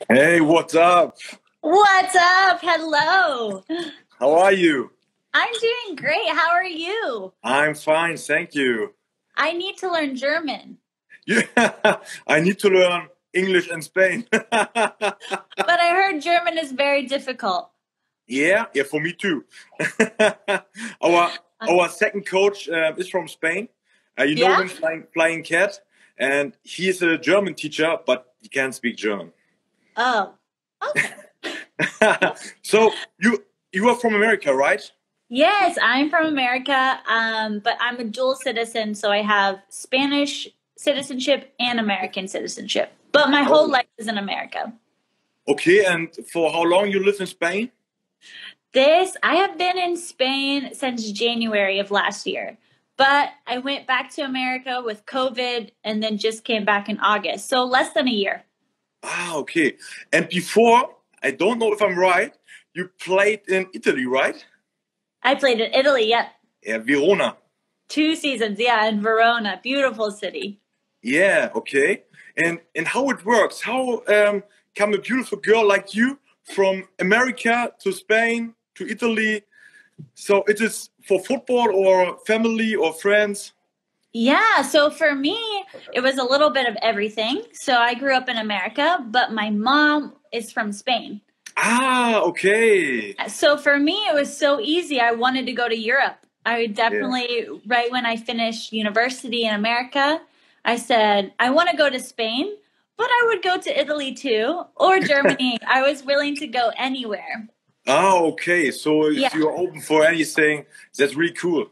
Hey, what's up? What's up? Hello. How are you? I'm doing great. How are you? I'm fine, thank you. I need to learn German, Yeah, I need to learn English in Spain. but I heard German is very difficult. Yeah, for me too. our our second coach is from Spain. You know Yeah? him, Flying Cat, and he is a German teacher, but he can't speak German. Oh, okay. So you are from America, right? Yes, I'm from America, but I'm a dual citizen, so I have Spanish citizenship and American citizenship. But my whole Oh, life is in America. okay. And for how long you live in Spain? I have been in Spain since January of last year, but I went back to America with COVID and then just came back in August. So less than a year. Ah, okay. And before, I don't know if I'm right, you played in Italy, right? I played in Italy, yep. Yeah, Verona. 2 seasons, yeah, in Verona. Beautiful city. Yeah, okay. And how it works? How come a beautiful girl like you from America to Spain to Italy? So it is for football or family or friends? Yeah, so for me, it was a little bit of everything. So I grew up in America, but my mom is from Spain. Ah, okay. So for me, it was so easy. I wanted to go to Europe. I Yeah. definitely, right when I finished university in America, I said, I want to go to Spain, but I would go to Italy too, or Germany. I was willing to go anywhere. Ah, okay. So if Yeah. you're open for anything, that's really cool.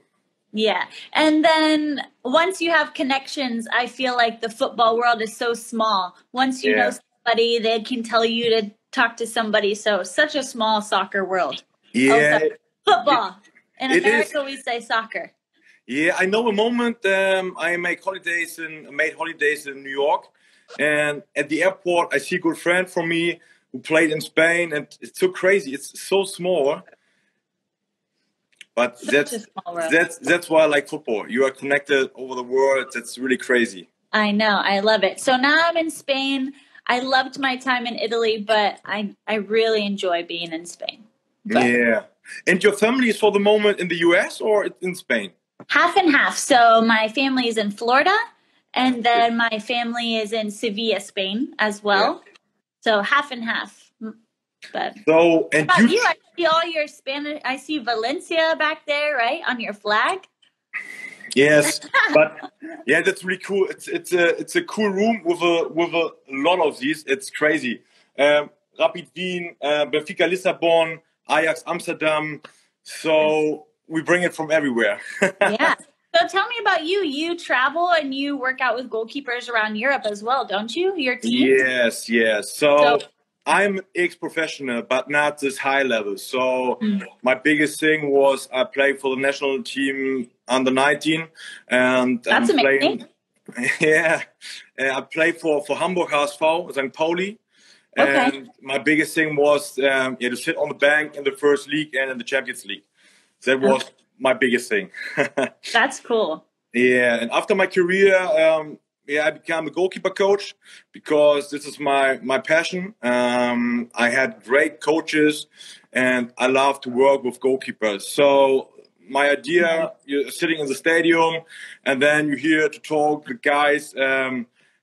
Yeah. And then once you have connections, I feel like the football world is so small. Once you know Yeah. somebody, they can tell you to talk to somebody. So such a small soccer world. Oh, Yeah, sorry. it, Football. In it is. America, we say soccer. Yeah, I know a moment. I made holidays in New York, and at the airport, I see a good friend from me who played in Spain, and it's so crazy. It's so small, but Such a small world. that's why I like football. You are connected over the world. That's really crazy. I know. I love it. So now I'm in Spain. I loved my time in Italy, but I really enjoy being in Spain. But Yeah, and your family is for the moment in the US or in Spain? half and half. So my family is in Florida, and then my family is in Sevilla, Spain as Yeah. well. So half and half. But So what and about you you? I see all your Spanish. I see Valencia back there, right, on your flag. Yes, but yeah, that's really cool. It's a cool room with a lot of these. It's crazy. Rapid Wien, Benfica Lissabon, Ajax Amsterdam. So we bring it from everywhere. Yeah. So tell me about you. You travel and you work out with goalkeepers around Europe as well, don't you? Your team? Yes, yes. So So I'm ex-professional, but not this high level. So my biggest thing was I played for the national team under 19, and I'm that's amazing. playing. Yeah, I played for Hamburg HSV, St. Pauli, Okay. and my biggest thing was to sit on the bank in the first league and in the Champions League. That was my biggest thing. That's cool. Yeah, and after my career, I became a goalkeeper coach because this is my passion. I had great coaches, and I love to work with goalkeepers. So my idea, you're sitting in the stadium, and then you hear to talk with guys.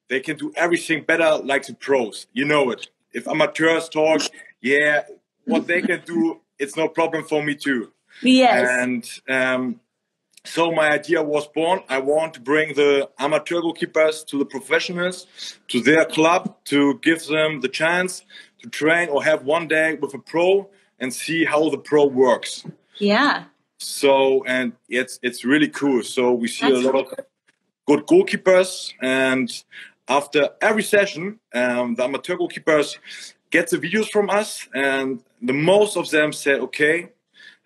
They can do everything better like the pros. You know it. If amateurs talk, yeah, what they can do, it's no problem for me too. Yes. And so my idea was born. I want to bring the amateur goalkeepers to the professionals, to their club, to give them the chance to train or have one day with a pro and see how the pro works. Yeah. So, and it's really cool. So we see That's a lot of good goalkeepers, and after every session, the amateur goalkeepers get the videos from us, and the most of them say, "Okay,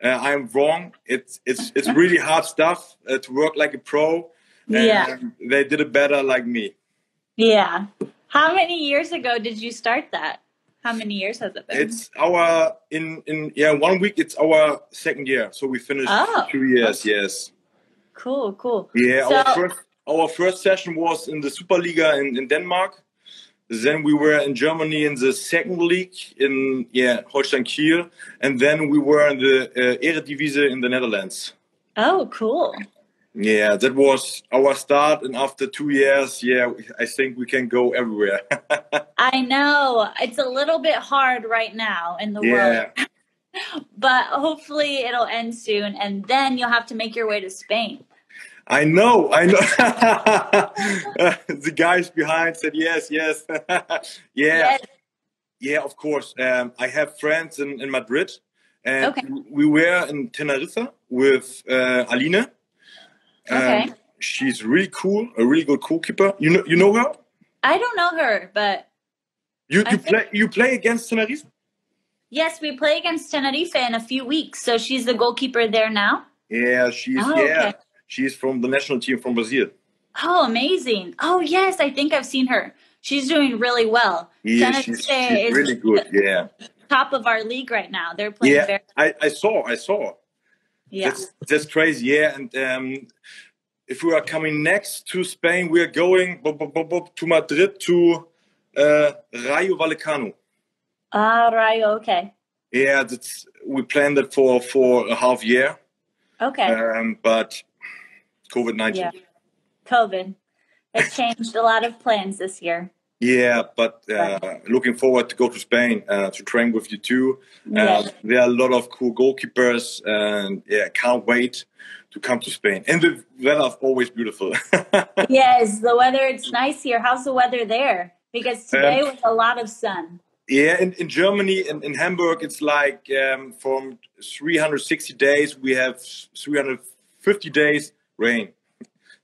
I'm wrong. It's really hard stuff to work like a pro, Yeah. and they did it better like me." Yeah. How many years ago did you start that? How many years has it been? It's our in 1 week. It's our second year, so we finished 2 years. Okay. Yes. Cool. Yeah. So Our first session was in the Superliga in Denmark. Then we were in Germany in the second league in Holstein Kiel, and then we were in the Eredivisie in the Netherlands. Oh, cool. Yeah, that was our start, and after 2 years, I think we can go everywhere. I know. It's a little bit hard right now in the world. But hopefully it'll end soon, and then you'll have to make your way to Spain. I know. The guys behind said yes. Yes. Yeah, of course. I have friends in Madrid, and we were in Tenerife with Aline. Okay. She's really cool, a really good goalkeeper. You know her? I don't know her, but you play against Tenerife? Yes, we play against Tenerife in a few weeks. So she's the goalkeeper there now? Yeah, she's from the national team from Brazil. Oh, amazing. Oh, yes, I think I've seen her. She's doing really well. Yeah, she's really good, yeah. Top of our league right now. They're playing very I saw. Yeah. That's crazy, yeah. And if we are coming next to Spain, we are going to Madrid to Rayo Vallecano. Rayo, okay. Yeah, we planned it for a half year. Okay. But COVID-19. Yeah. COVID. It changed a lot of plans this year. Yeah, but looking forward to go to Spain to train with you too. There are a lot of cool goalkeepers, and can't wait to come to Spain. And the weather is always beautiful. Yes, the weather, it's nice here. How's the weather there? Because today was a lot of sun. Yeah, in Germany, in Hamburg, it's like from 360 days, we have 350 days rain.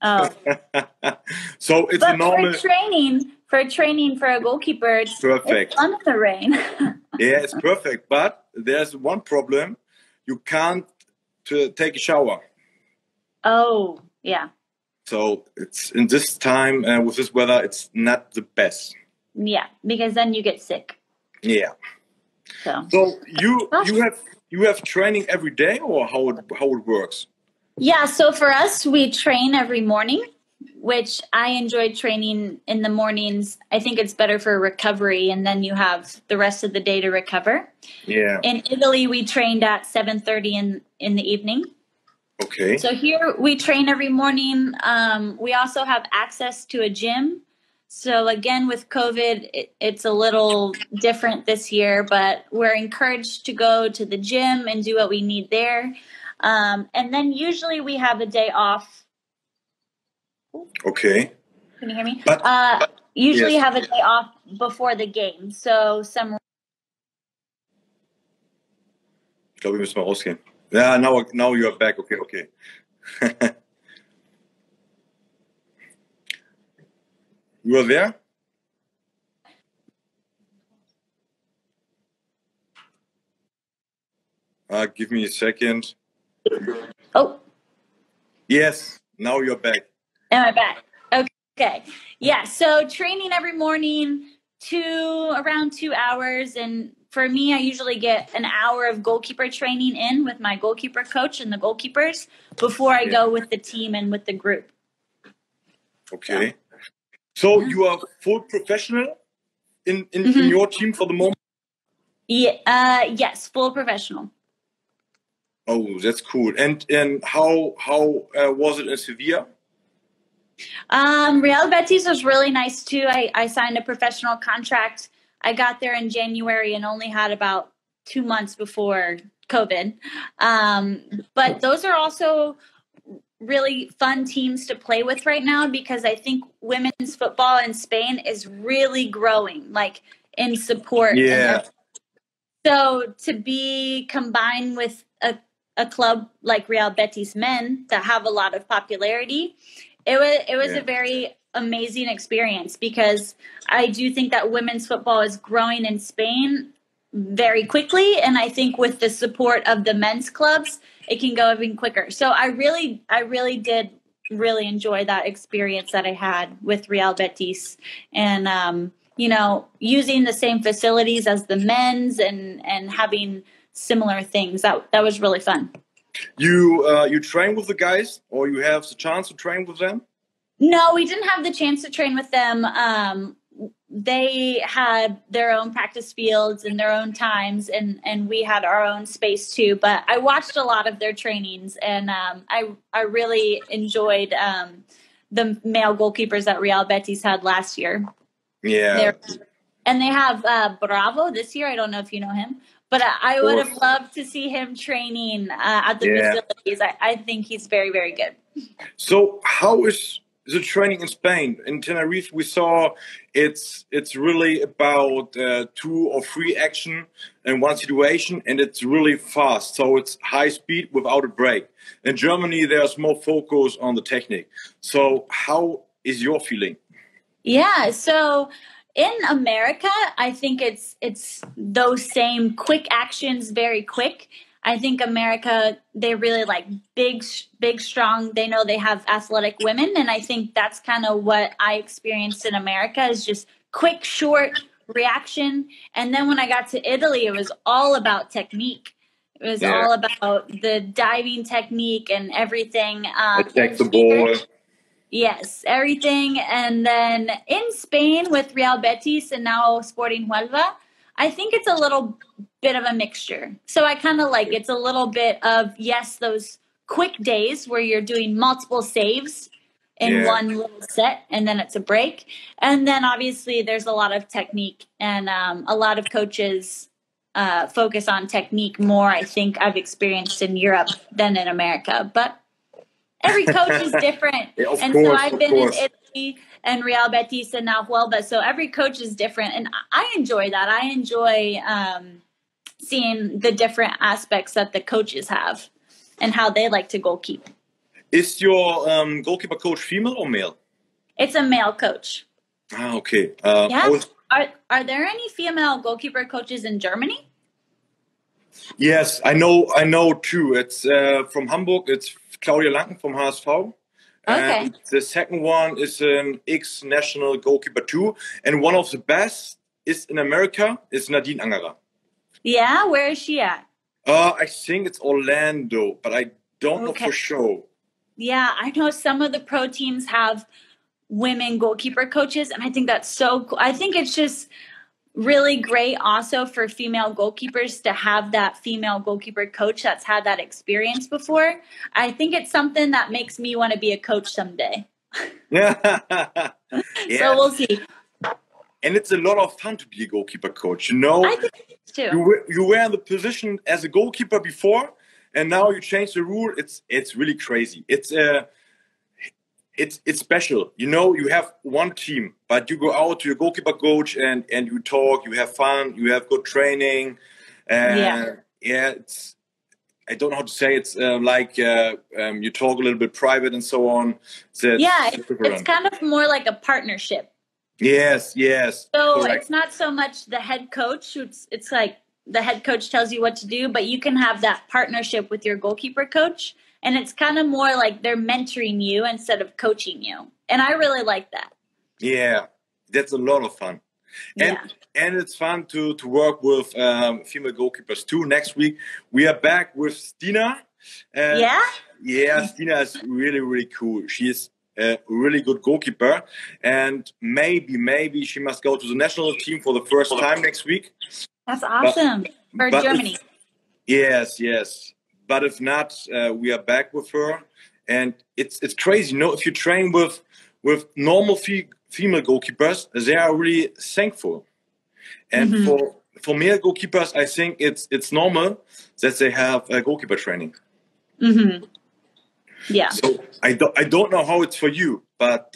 Oh. So it's a normal... For training for a goalkeeper, it's perfect. It's fun in the rain. Yeah, it's perfect. But there's one problem. You can't take a shower. Oh, yeah. So it's in this time with this weather, it's not the best. Yeah, because then you get sick. Yeah. So you have training every day, or how it works? Yeah. So for us, we train every morning, which I enjoy training in the mornings. I think it's better for recovery, and then you have the rest of the day to recover. Yeah. In Italy, we trained at 7:30 in the evening. Okay. So here we train every morning. We also have access to a gym. So again, with COVID, it's a little different this year, but we're encouraged to go to the gym and do what we need there. And then usually we have a day off. Okay. Can you hear me? Usually have a day off before the game. So Ich glaube, wir müssen mal rausgehen. Yeah, now you are back. Okay. You are there? Give me a second. Oh. Yes, now you're back. Am I back? Okay. Yeah, so training every morning around 2 hours. And for me, I usually get an hour of goalkeeper training in with my goalkeeper coach and the goalkeepers before I go with the team and with the group. Okay. So you are full professional in your team for the moment? Yeah, yes, full professional. Oh, that's cool. And how was it in Sevilla? Real Betis was really nice too. I signed a professional contract. I got there in January and only had about 2 months before COVID. But those are also really fun teams to play with right now, because I think women's football in Spain is really growing, like in support. Yeah. So to be combined with a club like Real Betis Men that have a lot of popularity, it was a very amazing experience, because I do think that women's football is growing in Spain very quickly, and I think with the support of the men's clubs, it can go even quicker. So I really did enjoy that experience that I had with Real Betis, and using the same facilities as the men's and having similar things. That was really fun. You train with the guys, or you have the chance to train with them? No, we didn't have the chance to train with them. they had their own practice fields and their own times, and we had our own space too. But I watched a lot of their trainings, and I really enjoyed the male goalkeepers that Real Betis had last year. Yeah. And they have Bravo this year. I don't know if you know him, but I would have loved to see him training at the facilities. I think he's very, very good. So how is the training in Spain? In Tenerife, we saw it's really about 2 or 3 action in one situation, and it's really fast. So it's high speed without a break. In Germany, there's more focus on the technique. So how is your feeling? Yeah, so in America, I think it's those same quick actions, very quick. I think America, they really like big, strong. They know they have athletic women. And I think that's kind of what I experienced in America, is just quick, short reaction. And then when I got to Italy, it was all about technique. It was all about the diving technique and everything. Take the ball. Yes, everything. And then in Spain with Real Betis and now Sporting Huelva, I think it's a little bit of a mixture. So I kind of like, it's a little bit of, yes, those quick days where you're doing multiple saves in one little set, and then it's a break. And then obviously there's a lot of technique, and a lot of coaches focus on technique more, I think I've experienced in Europe than in America. But every coach is different. So I've been in Italy and Real Betis and now Huelva. So every coach is different. And I enjoy that. I enjoy seeing the different aspects that the coaches have and how they like to goalkeep. Is your goalkeeper coach female or male? It's a male coach. Ah, okay. Are there any female goalkeeper coaches in Germany? Yes, I know too. It's from Hamburg. It's Claudia Lanken from HSV. Okay. And the second one is an ex-national goalkeeper too. And one of the best is in America is Nadine Angerer. Yeah, where is she at? I think it's Orlando, but I don't know for sure. Yeah, I know some of the pro teams have women goalkeeper coaches, and I think that's so cool. I think it's just really great also for female goalkeepers to have that female goalkeeper coach that's had that experience before. I think it's something that makes me want to be a coach someday. Yeah. So we'll see. And it's a lot of fun to be a goalkeeper coach. You know, I think it's too. You were in the position as a goalkeeper before, and now you change the rule. It's really crazy. It's special. You know, you have one team, but you go out to your goalkeeper coach and you talk, you have fun, you have good training. It's, I don't know how to say, it's like you talk a little bit private and so on. It's kind of more like a partnership. Yes. So It's not so much the head coach. It's like the head coach tells you what to do, but you can have that partnership with your goalkeeper coach. And it's kind of more like they're mentoring you instead of coaching you. And I really like that. Yeah, that's a lot of fun. And it's fun to work with female goalkeepers too. Next week, we are back with Stina. Yeah, Stina is really, really cool. She is a really good goalkeeper. And maybe she must go to the national team for the first time next week. That's awesome. For Germany. Yes. But if not, we are back with her, and it's crazy. You know, if you train with normal female goalkeepers, they are really thankful. And for male goalkeepers, I think it's normal that they have a goalkeeper training. Mm-hmm. Yeah. So I don't know how it's for you, but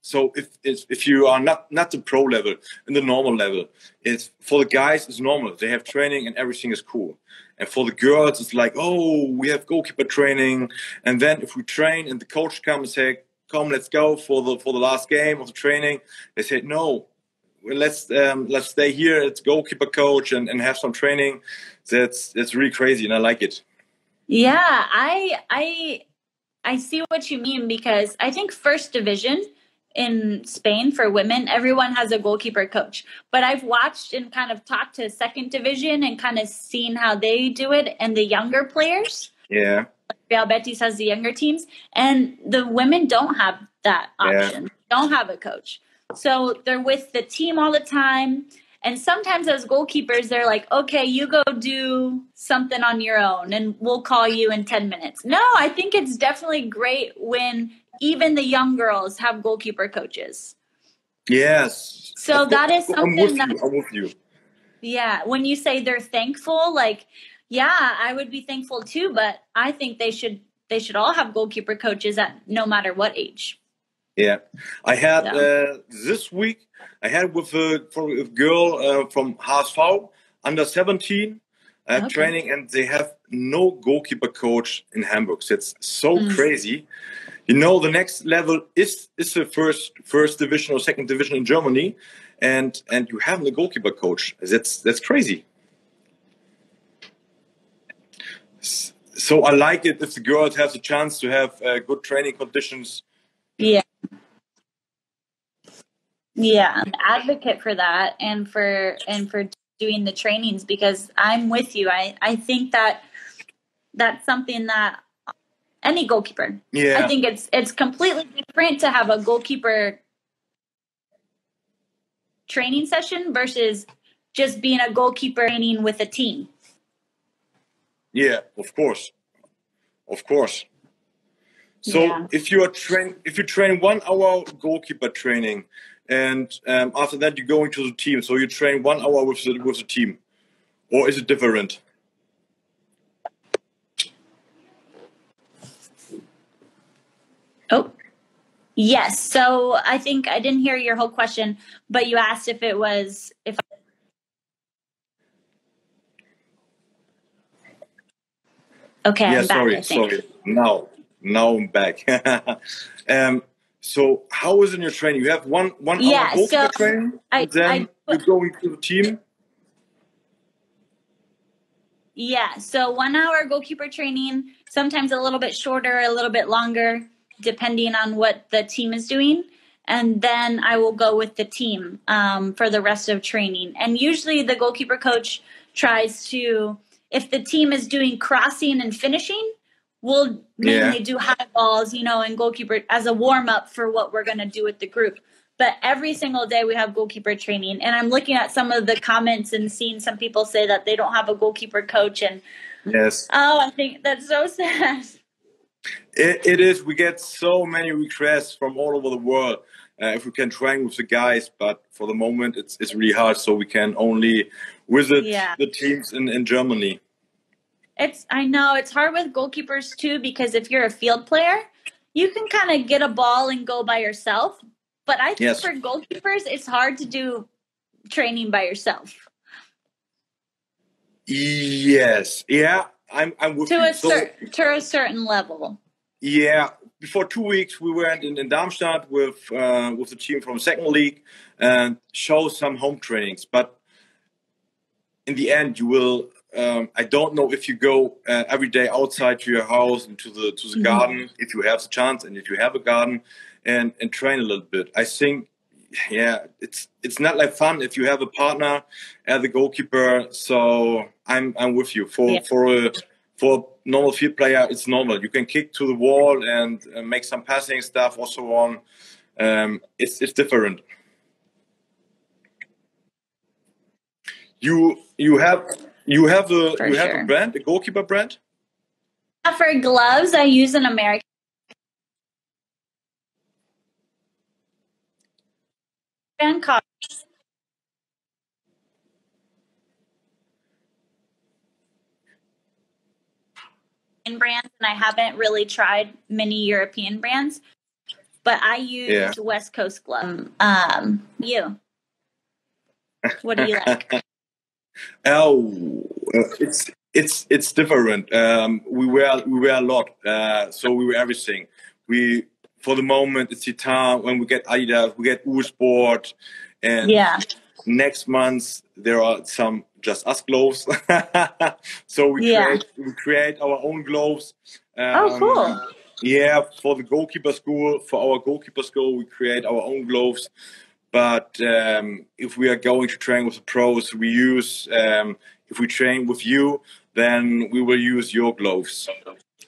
so if you are not the pro level, in the normal level, it's for the guys it's normal. They have training and everything is cool. And for the girls, it's like, oh, we have goalkeeper training. And then if we train and the coach comes and say, come, let's go for the last game of the training, they say, no, let's stay here. It's goalkeeper coach and have some training. That's really crazy, and I like it. Yeah, I see what you mean, because I think first division in Spain for women, everyone has a goalkeeper coach. But I've watched and kind of talked to second division and kind of seen how they do it and the younger players. Yeah. Real Betis has the younger teams, and the women don't have that option. Don't have a coach. So they're with the team all the time. And sometimes as goalkeepers, they're like, okay, you go do something on your own and we'll call you in 10 minutes. No, I think it's definitely great when even the young girls have goalkeeper coaches. Yes. So that is something I'm with you. Yeah. When you say they're thankful, like, yeah, I would be thankful too, but I think they should all have goalkeeper coaches at no matter what age. Yeah. I had this week, I had with a girl from HSV, under 17, training, and they have no goalkeeper coach in Hamburg. So it's so crazy. You know, the next level is the first division or second division in Germany, and you have a goalkeeper coach. That's crazy. So I like it if the girls have the chance to have good training conditions. Yeah. Yeah, I'm an advocate for that and for doing the trainings, because I'm with you. I think that's something that any goalkeeper. Yeah. I think it's completely different to have a goalkeeper training session versus just being a goalkeeper training with a team. Yeah, of course. So if you train 1 hour goalkeeper training, and after that you go into the team, so you train 1 hour with the team, or is it different? Oh, yes. So I think I didn't hear your whole question, but you asked if it was Okay, Yeah, I'm back, sorry. Now I'm back. So how is in your training? You have one hour goalkeeper training, and then you go into the team? Yeah, so 1 hour goalkeeper training, sometimes a little bit shorter, a little bit longer, depending on what the team is doing. And then I will go with the team for the rest of training. And usually the goalkeeper coach tries to, if the team is doing crossing and finishing, we'll mainly do high balls, and goalkeeper as a warm up for what we're going to do with the group. But every single day we have goalkeeper training. And I'm looking at some of the comments and seeing some people say that they don't have a goalkeeper coach. And I think that's so sad. It is. We get so many requests from all over the world if we can train with the guys. But for the moment, it's really hard. So we can only visit the teams in Germany. I know it's hard with goalkeepers too, because if you're a field player, you can kind of get a ball and go by yourself. But I think for goalkeepers, it's hard to do training by yourself. Yes. Yeah. I'm with you. To a certain level. Yeah. Before 2 weeks, we went in Darmstadt with the team from second league and show some home trainings. But in the end, you will. I don't know if you go every day outside to your house and to the garden, if you have the chance and if you have a garden, and train a little bit. I think, it's not like fun if you have a partner as a goalkeeper. So I'm with you. For a normal field player, it's normal. You can kick to the wall and make some passing stuff, or so on. It's different. You have a brand, a goalkeeper brand? For gloves, I use an American brand called brands, and I haven't really tried many European brands, but I use West Coast gloves. You? What do you like? It's different. We wear a lot, so we wear everything. For the moment, it's the time when we get Adidas, we get U-Sport, and next month there are some Just Us gloves. So we create our own gloves. Cool. Yeah, for the goalkeeper school, we create our own gloves. But if we are going to train with the pros, we use. If we train with you, then we will use your gloves.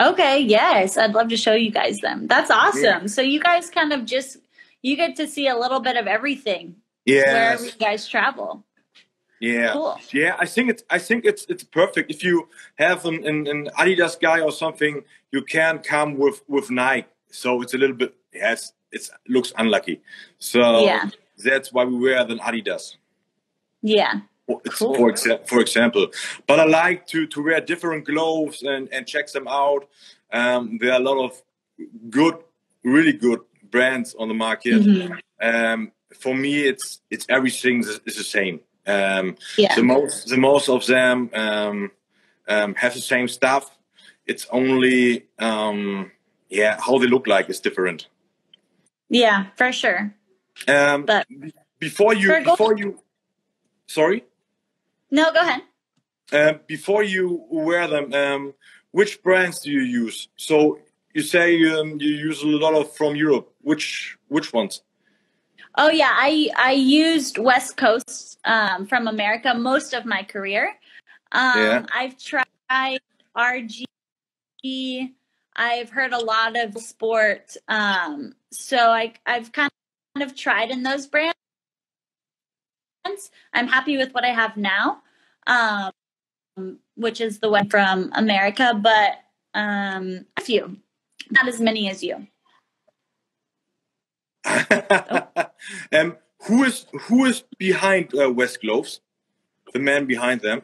Okay, yes. I'd love to show you guys them. That's awesome. Yeah. So you guys kind of just you get to see a little bit of everything. Yes. Wherever you guys travel. Yeah, cool. Yeah. I think it's perfect. If you have an Adidas guy or something, you can come with Nike. So it's a little bit it looks unlucky. So that's why we wear the Adidas. Yeah. Cool. For example, but I like to wear different gloves and check them out. There are a lot of really good brands on the market. Mm-hmm. For me, it's everything is the same. The most of them have the same stuff. It's only how they look like is different. Yeah, for sure. But before you, sorry. No, go ahead. Before you wear them, which brands do you use? So you say you use a lot of from Europe. Which ones? Oh yeah, I used West Coast from America most of my career. I've tried RG. I've heard a lot of sport. So I've kind of tried in those brands. I'm happy with what I have now, which is the one from America, but a few, not as many as you. Who is behind West Gloves? The man behind them?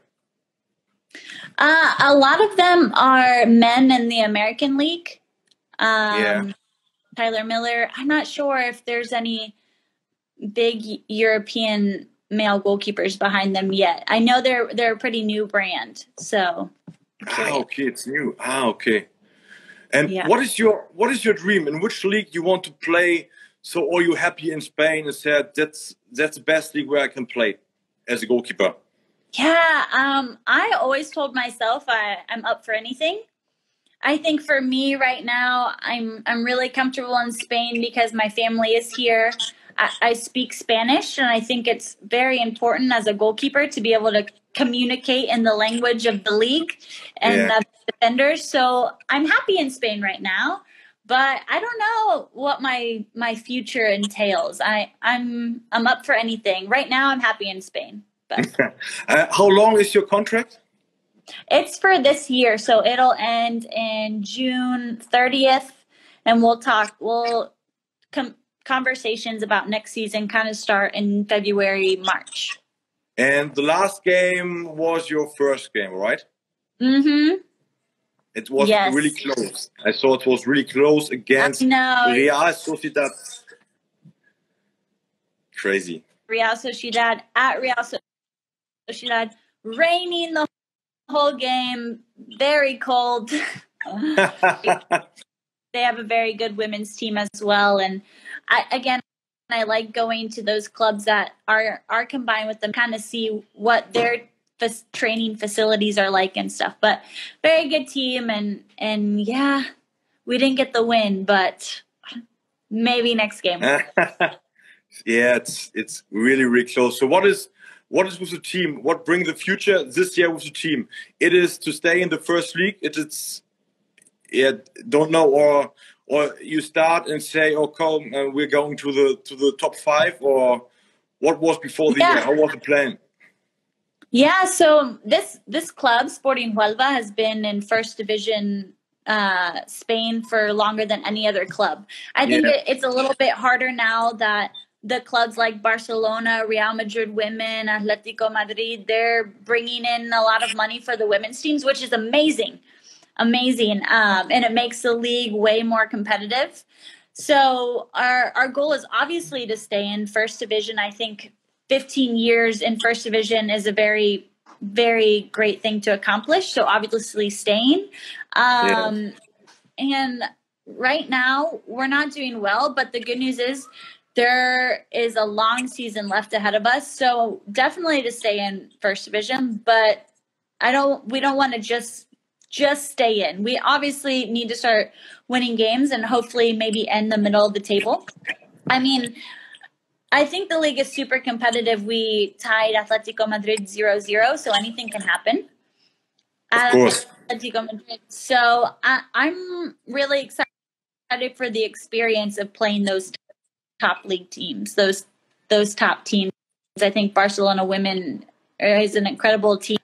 A lot of them are men in the American League. Tyler Miller. I'm not sure if there's any big European male goalkeepers behind them yet. I know they're a pretty new brand. So. Okay, it's new. Okay. And what is your dream? In which league you want to play? So are you happy in Spain and said that's the best league where I can play as a goalkeeper? Yeah, I always told myself I'm up for anything. I think for me right now, I'm really comfortable in Spain because my family is here. I speak Spanish, and I think it's very important as a goalkeeper to be able to communicate in the language of the league and the defenders. So I'm happy in Spain right now, but I don't know what my future entails. I'm up for anything. Right now, I'm happy in Spain. But how long is your contract? It's for this year, so it'll end in June 30th, and conversations about next season kind of start in February, March. And the last game was your first game, right? Mm-hmm. It was really close. I saw it was really close against Real Sociedad. Crazy. Real Sociedad at Real Sociedad, raining the whole game, very cold. They have a very good women's team as well, and I like going to those clubs that are combined with them, kind of see what their training facilities are like and stuff. But very good team, and we didn't get the win, but maybe next game. It's really close. So what is with the team? What brings the future this year with the team? It is to stay in the first league. Don't know, or you start and say, "Okay, we're going to the top 5," or what was before the year? How was the plan? Yeah, so this club, Sporting Huelva, has been in first division Spain for longer than any other club. I think it's a little bit harder now that the clubs like Barcelona, Real Madrid women, Atletico Madrid, they're bringing in a lot of money for the women's teams, which is amazing. And it makes the league way more competitive. So our goal is obviously to stay in first division. I think 15 years in first division is a very, very great thing to accomplish. So obviously staying. And right now we're not doing well, but the good news is there is a long season left ahead of us. So definitely to stay in first division, but we don't want to just stay in. We obviously need to start winning games and hopefully maybe end the middle of the table. I mean, I think the league is super competitive. We tied Atletico Madrid 0-0, so anything can happen. Of course. Atletico Madrid. So I'm really excited for the experience of playing those top league teams, those top teams. I think Barcelona women is an incredible team.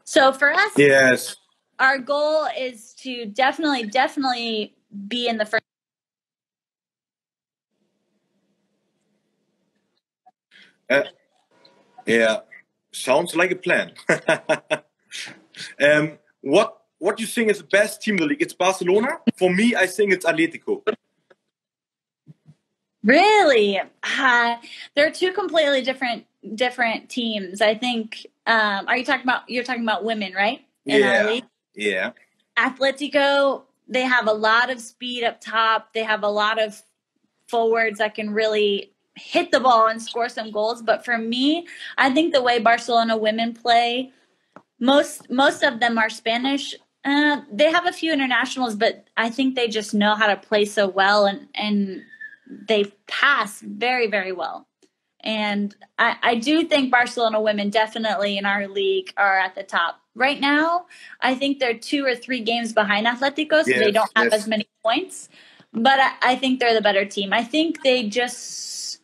So for us, yes, our goal is to definitely be in the first. Yeah, sounds like a plan. What do you think is the best team in the league? It's Barcelona. For me, I think it's Atletico. Really, they're two completely different teams. I think. You're talking about women, right? In our league? Yeah. Atletico, they have a lot of speed up top. They have a lot of forwards that can really hit the ball and score some goals. But for me, I think the way Barcelona women play, most of them are Spanish. They have a few internationals, but I think they just know how to play so well, and they pass very, very well. And I do think Barcelona women definitely in our league are at the top. Right now, I think they're 2 or 3 games behind Atletico, so they don't have as many points. But I think they're the better team. I think they just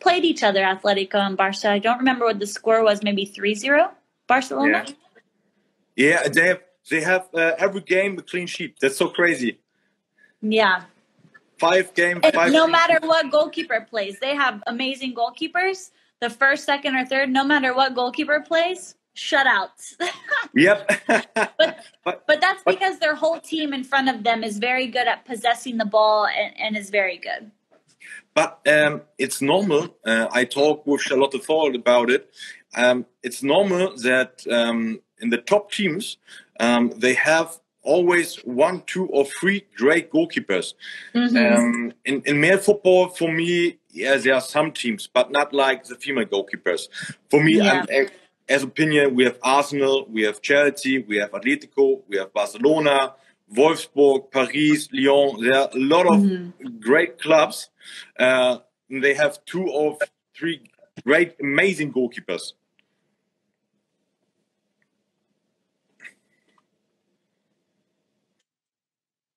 played each other, Atletico and Barca. I don't remember what the score was, maybe 3-0 Barcelona? Yeah, they have every game a clean sheet. That's so crazy. Yeah. 5 games, 5. No matter what goalkeeper plays, they have amazing goalkeepers. The first, second, or third, no matter what goalkeeper plays, shutouts. Yep. but that's because their whole team in front of them is very good at possessing the ball and is very good. But it's normal. I talked with Charlotte Ford about it. It's normal that in the top teams, they have always 1, 2, or 3 great goalkeepers. Mm-hmm. In male football, for me, there are some teams, but not like the female goalkeepers. For me, as opinion, we have Arsenal, we have Chelsea, we have Atletico, we have Barcelona, Wolfsburg, Paris, Lyon. There are a lot of great clubs. They have 2 or 3 great, amazing goalkeepers.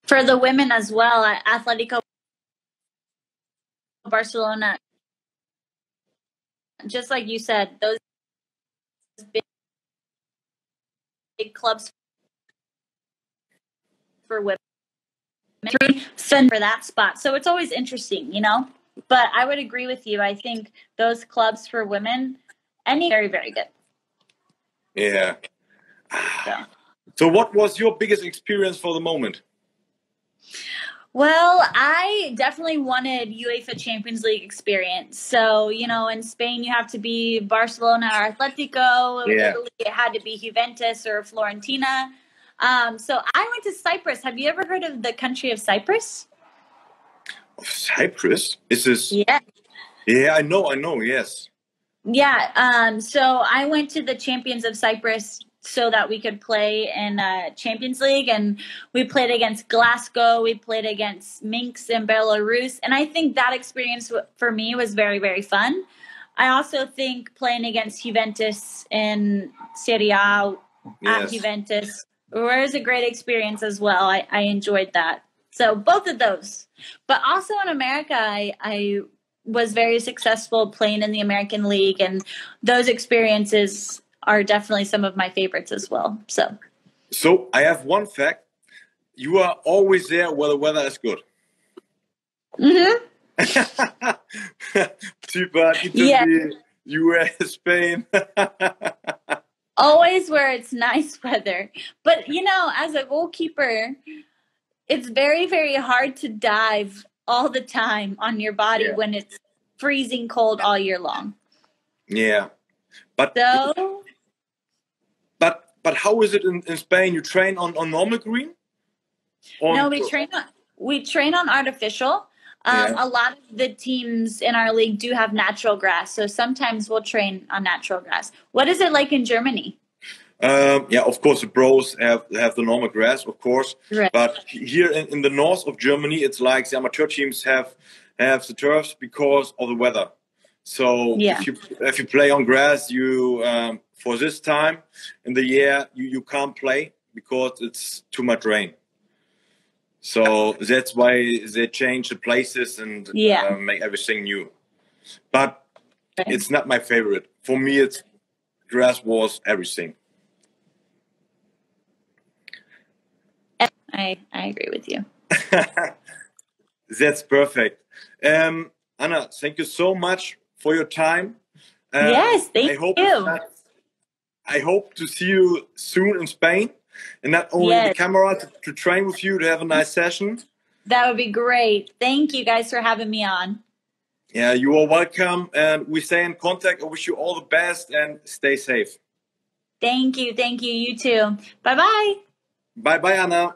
For the women as well, Atletico, Barcelona, just like you said, those big clubs for women, fend for that spot. So it's always interesting, you know. But I would agree with you. I think those clubs for women, very, very good. Yeah. So what was your biggest experience for the moment? Well, I definitely wanted UEFA Champions League experience. So, you know, in Spain, you have to be Barcelona or Atletico. In Italy, it had to be Juventus or Fiorentina. So I went to Cyprus. Have you ever heard of the country of Cyprus? Cyprus? Is this? Yeah. Yeah, I know, yes. Yeah, so I went to the Champions of Cyprus so that we could play in Champions League, and we played against Glasgow, we played against Minsk in Belarus, and I think that experience for me was very, very fun. I also think playing against Juventus in Serie A at Juventus was a great experience as well. I enjoyed that. So both of those. But also in America, I was very successful playing in the American League, and those experiences are definitely some of my favorites as well. So I have one fact. You are always there where the weather is good. Mm-hmm. Super, Italy, US, Spain. Always where it's nice weather. But, you know, as a goalkeeper, it's very, very hard to dive all the time on your body when it's freezing cold all year long. Yeah. But how is it in Spain? You train on normal green? No, we train on artificial. A lot of the teams in our league do have natural grass, so sometimes we'll train on natural grass. What is it like in Germany? Of course, the pros have the normal grass, of course. Right. But here in the north of Germany, it's like the amateur teams have the turfs because of the weather. So if you play on grass, you for this time in the year you can't play because it's too much rain. So that's why they change the places and make everything new. But it's not my favorite. For me, it's grass was everything. I agree with you. That's perfect. Anna, thank you so much for your time. Yes, thank you. I hope to see you soon in Spain. And not only the camera to train with you, to have a nice session. That would be great. Thank you guys for having me on. Yeah, you are welcome. And we stay in contact. I wish you all the best and stay safe. Thank you. Thank you. You too. Bye-bye. Bye-bye, Anna.